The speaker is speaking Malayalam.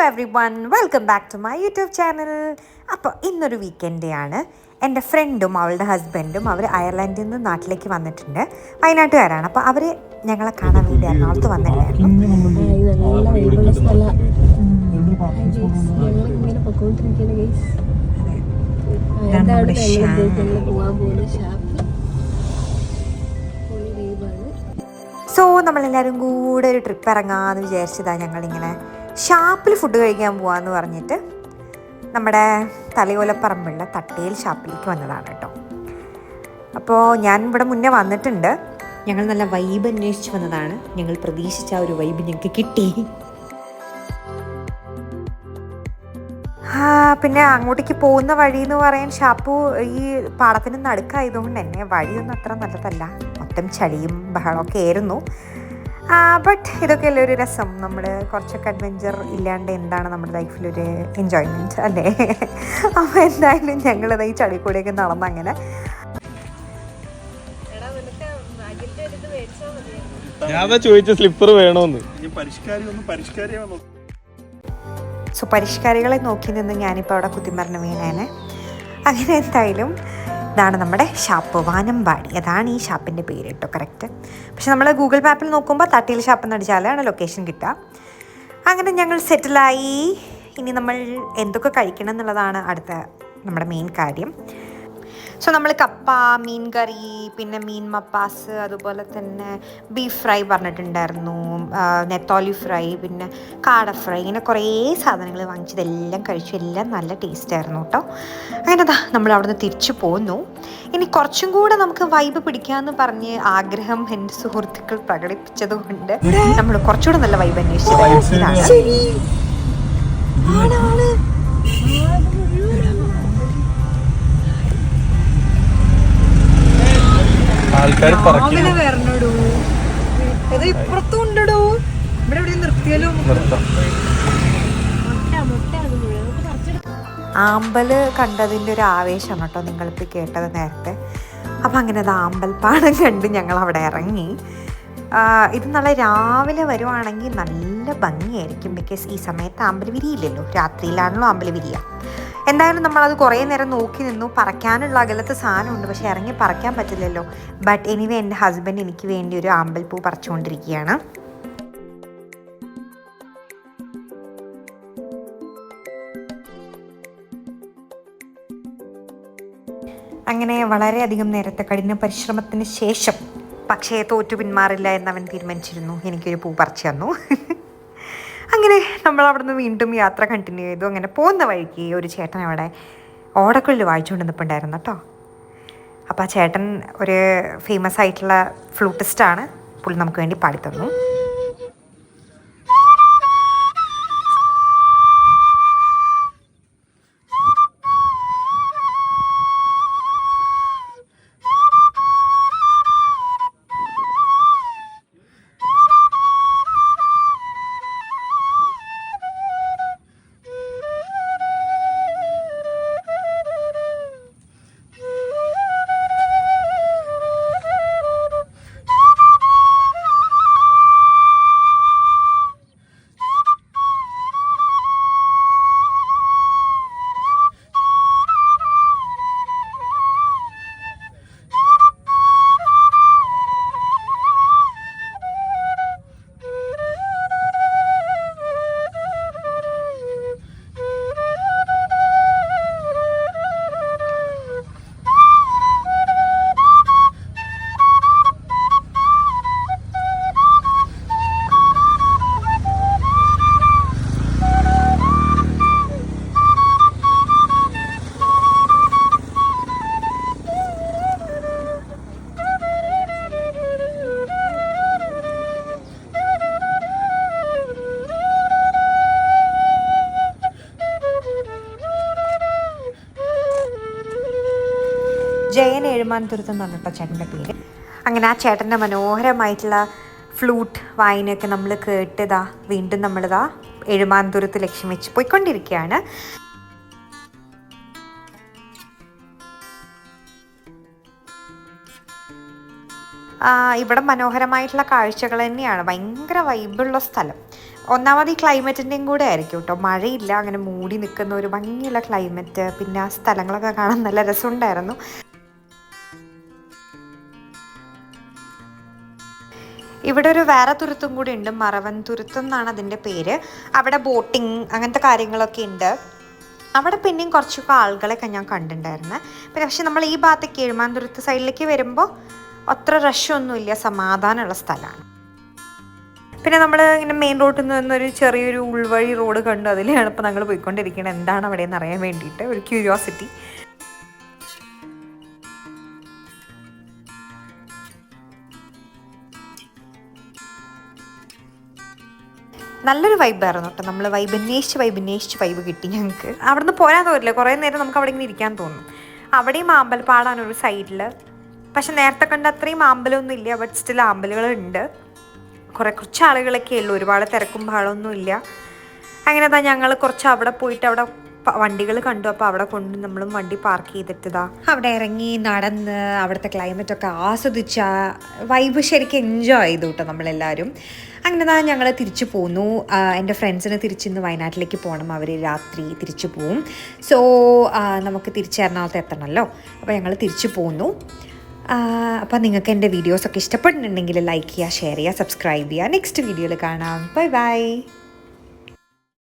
Every one, welcome back to my YouTube channel. അപ്പോൾ ഇന്നൊരു വീക്കെൻഡ് ആണ്. എൻ്റെ ഫ്രണ്ടും അവളുടെ ഹസ്ബൻഡും അവർ അയർലൻഡിൽ നിന്ന് നാട്ടിലേക്ക് വന്നിട്ടുണ്ട്. വയനാട്ടുകാരാണ്. അപ്പോൾ അവർ ഞങ്ങളെ കാണാൻ വേണ്ടി എറണാകുളത്ത് വന്നിട്ടുണ്ടായിരുന്നു. സോ നമ്മളെല്ലാവരും കൂടെ ഒരു ട്രിപ്പ് ഇറങ്ങാമെന്ന് വിചാരിച്ചതാണ്. ഞങ്ങളിങ്ങനെ ഷാപ്പിൽ ഫുഡ് കഴിക്കാൻ പോകാമെന്ന് പറഞ്ഞിട്ട് നമ്മുടെ തലയോലപ്പറമ്പുള്ള തട്ടേൽ ഷാപ്പിലേക്ക് വന്നതാണ് കേട്ടോ. അപ്പോൾ ഞാൻ ഇവിടെ മുന്നേ വന്നിട്ടുണ്ട്. ഞങ്ങൾ നല്ല വൈബ് അന്വേഷിച്ച് വന്നതാണ്. ഞങ്ങൾ പ്രതീക്ഷിച്ച ആ ഒരു വൈബ് ഞങ്ങൾക്ക് കിട്ടി. പിന്നെ അങ്ങോട്ടേക്ക് പോകുന്ന വഴി എന്ന് പറയാൻ ഷാപ്പു ഈ പാടത്തിന് നടുക്കായതുകൊണ്ട് തന്നെ വഴിയൊന്നും അത്ര നല്ലതല്ല. മൊത്തം ചളിയും ബഹളമൊക്കെ ആയിരുന്നു. ബട്ട് ഇതൊക്കെയല്ലേ ഒരു രസം. നമ്മൾ കുറച്ചൊക്കെ അഡ്വെഞ്ചർ ഇല്ലാണ്ട് എന്താണ് നമ്മുടെ ലൈഫിലൊരു എൻജോയ്മെൻറ്റ് അല്ലേ? അപ്പോൾ എന്തായാലും ഞങ്ങളത് ഈ ചളി കൂടെയൊക്കെ നടന്നങ്ങനെ സോ പരിഷ്കാരികളെ നോക്കി നിന്ന് ഞാനിപ്പോൾ അവിടെ കുത്തിമറിഞ്ഞ് വീണേനെ. അങ്ങനെ എന്തായാലും ഇതാണ് നമ്മുടെ ഷാപ്പ്, വാനമ്പാടി. അതാണ് ഈ ഷാപ്പിൻ്റെ പേര് കേട്ടോ, കറക്റ്റ്. പക്ഷെ നമ്മൾ ഗൂഗിൾ മാപ്പിൽ നോക്കുമ്പോൾ തട്ടിയിൽ ഷാപ്പ് എന്ന് അടിച്ചാലാണ് ലൊക്കേഷൻ കിട്ടുക. അങ്ങനെ ഞങ്ങൾ സെറ്റിലായി. ഇനി നമ്മൾ എന്തൊക്കെ കഴിക്കണം എന്നുള്ളതാണ് അടുത്ത നമ്മുടെ മെയിൻ കാര്യം. സോ നമ്മൾ കപ്പ, മീൻ കറി, പിന്നെ മീൻ മപ്പാസ്, അതുപോലെ തന്നെ ബീഫ് ഫ്രൈ പറഞ്ഞിട്ടുണ്ടായിരുന്നു, നെത്തോലി ഫ്രൈ, പിന്നെ കാട ഫ്രൈ, ഇങ്ങനെ കുറേ സാധനങ്ങൾ വാങ്ങിച്ചതെല്ലാം കഴിച്ചു. എല്ലാം നല്ല ടേസ്റ്റായിരുന്നു കേട്ടോ. അങ്ങനെ നമ്മൾ അവിടെ നിന്ന് തിരിച്ചു പോന്നു. ഇനി കുറച്ചും കൂടെ നമുക്ക് വൈബ് പിടിക്കാമെന്ന് പറഞ്ഞ് ആഗ്രഹം എൻ്റെ സുഹൃത്തുക്കൾ പ്രകടിപ്പിച്ചത് കൊണ്ട് നമ്മൾ കുറച്ചുകൂടെ നല്ല വൈബ് അന്വേഷിച്ചത്. ആമ്പല് കണ്ടതിൻ്റെ ഒരു ആവേശമാണ് കേട്ടോ നിങ്ങളിപ്പോൾ കേട്ടത് നേരത്തെ. അപ്പം അങ്ങനെ അത് ആമ്പൽപ്പാടം കണ്ട് ഞങ്ങൾ അവിടെ ഇറങ്ങി. ഇത് നല്ല രാവിലെ വരുവാണെങ്കിൽ നല്ല ഭംഗിയായിരിക്കും. ബിക്കോസ് ഈ സമയത്ത് ആമ്പൽ വിരിയില്ലല്ലോ, രാത്രിയിലാണല്ലോ ആമ്പൽ വിരിയുക. എന്തായാലും നമ്മളത് കുറേ നേരം നോക്കി നിന്നു. പറക്കാനുള്ള അകലത്ത് സാധനമുണ്ട്, പക്ഷെ ഇറങ്ങി പറക്കാൻ പറ്റില്ലല്ലോ. ബട്ട് എനിവേ എൻ്റെ ഹസ്ബൻഡ് എനിക്ക് വേണ്ടി ഒരു ആമ്പൽപ്പൂ പറിച്ചുകൊണ്ടിരിക്കുകയാണ്. അങ്ങനെ വളരെയധികം നേരത്തെ കഠിന പരിശ്രമത്തിന് ശേഷം, പക്ഷേ തോറ്റു പിന്മാറില്ല എന്നവൻ തീരുമാനിച്ചിരുന്നു, എനിക്കൊരു പൂ പറിച്ചു തന്നു. അങ്ങനെ നമ്മൾ അവിടെ നിന്ന് വീണ്ടും യാത്ര കണ്ടിന്യൂ ചെയ്തു. അങ്ങനെ പോകുന്ന വഴിക്ക് ഒരു ചേട്ടൻ അവിടെ ഓടക്കുഴൽ വായിച്ചുകൊണ്ട് നിൽപ്പുണ്ടായിരുന്നു കേട്ടോ. അപ്പോൾ ആ ചേട്ടൻ ഒരു ഫേമസ് ആയിട്ടുള്ള ഫ്ലൂട്ടിസ്റ്റാണ്. പുള്ളി നമുക്ക് വേണ്ടി പാടിത്തന്നു. ജയൻ എഴുമാൻതുരുത്ത് എന്ന് പറഞ്ഞിട്ടോ ചേട്ടൻ്റെ പേര്. അങ്ങനെ ആ ചേട്ടൻ്റെ മനോഹരമായിട്ടുള്ള ഫ്ലൂട്ട് വായനയൊക്കെ നമ്മൾ കേട്ടതാ വീണ്ടും നമ്മളിതാ എഴുമാൻതുരുത്ത് ലക്ഷ്യം വെച്ച് പോയിക്കൊണ്ടിരിക്കുകയാണ്. ഇവിടെ മനോഹരമായിട്ടുള്ള കാഴ്ചകൾ തന്നെയാണ്. ഭയങ്കര വൈബുള്ള സ്ഥലം. ഒന്നാമത് ഈ ക്ലൈമറ്റിൻ്റെയും കൂടെ ആയിരിക്കും കേട്ടോ. മഴയില്ല, അങ്ങനെ മൂടി നിൽക്കുന്ന ഒരു ഭംഗിയുള്ള ക്ലൈമറ്റ്. പിന്നെ ആ സ്ഥലങ്ങളൊക്കെ കാണാൻ നല്ല രസമുണ്ടായിരുന്നു. ഇവിടെ ഒരു വേറെ തുരുത്തും കൂടി ഉണ്ട്, മറവൻ തുരുത്ത് എന്നാണ് അതിൻ്റെ പേര്. അവിടെ ബോട്ടിങ് അങ്ങനത്തെ കാര്യങ്ങളൊക്കെ ഉണ്ട്. അവിടെ പിന്നെയും കുറച്ചൊക്കെ ആളുകളൊക്കെ ഞാൻ കണ്ടിട്ടുണ്ടായിരുന്നു. പിന്നെ പക്ഷെ നമ്മൾ ഈ ഭാഗത്തേക്ക് എഴുമാന്തുരുത്ത് സൈഡിലേക്ക് വരുമ്പോൾ അത്ര റഷൊന്നുമില്ല, സമാധാനമുള്ള സ്ഥലമാണ്. പിന്നെ നമ്മൾ ഇങ്ങനെ മെയിൻ റോഡിൽ നിന്നൊരു ചെറിയൊരു ഉൾവഴി റോഡ് കണ്ടു. അതിലാണ് ഇപ്പോൾ ഞങ്ങൾ പോയിക്കൊണ്ടിരിക്കുന്നത്. എന്താണ് അവിടെ എന്ന് അറിയാൻ വേണ്ടിയിട്ട് ഒരു ക്യൂരിയോസിറ്റി. നല്ലൊരു വൈബായിരുന്നു കേട്ടോ. നമ്മൾ വൈബ് അന്വേഷിച്ച് വൈബ് കിട്ടി ഞങ്ങൾക്ക്. അവിടെ നിന്ന് പോരാൻ തോന്നില്ല, കുറേ നേരം നമുക്ക് അവിടെ ഇങ്ങനെ ഇരിക്കാൻ തോന്നും. അവിടെയും ആമ്പൽപ്പാടാണ് ഒരു സൈഡിൽ. പക്ഷെ നേരത്തെ കണ്ട അത്രയും ആമ്പലൊന്നും ഇല്ല, ബട്ട് സ്റ്റിൽ ആമ്പലുകളുണ്ട്. കുറച്ച് ആളുകളൊക്കെ ഉള്ളൂ, ഒരുപാട് തിരക്കും ബഹളമൊന്നും ഇല്ല. അങ്ങനെ തന്നെ ഞങ്ങൾ കുറച്ച് അവിടെ പോയിട്ട് അവിടെ വണ്ടികൾ കണ്ടു. അപ്പോൾ അവിടെ കൊണ്ട് നമ്മളും വണ്ടി പാർക്ക് ചെയ്തിട്ടതാ അവിടെ ഇറങ്ങി നടന്ന് അവിടുത്തെ ക്ലൈമറ്റൊക്കെ ആസ്വദിച്ച വൈബ് ശരിക്കും എൻജോയ് ചെയ്തു കേട്ടോ നമ്മളെല്ലാവരും. അങ്ങനെ തന്നെ ഞങ്ങൾ തിരിച്ചു പോന്നു. എൻ്റെ ഫ്രണ്ട്സിന് തിരിച്ചിന്ന് വയനാട്ടിലേക്ക് പോകണം, അവർ രാത്രി തിരിച്ചു പോവും. സോ നമുക്ക് തിരിച്ച് എറണാകുളത്ത് എത്തണമല്ലോ, അപ്പോൾ ഞങ്ങൾ തിരിച്ചു പോന്നു. അപ്പോൾ നിങ്ങൾക്ക് എൻ്റെ വീഡിയോസൊക്കെ ഇഷ്ടപ്പെടുന്നുണ്ടെങ്കിൽ ലൈക്ക് ചെയ്യുക, ഷെയർ ചെയ്യുക, സബ്സ്ക്രൈബ് ചെയ്യുക. നെക്സ്റ്റ് വീഡിയോയിൽ കാണാം. Bye bye.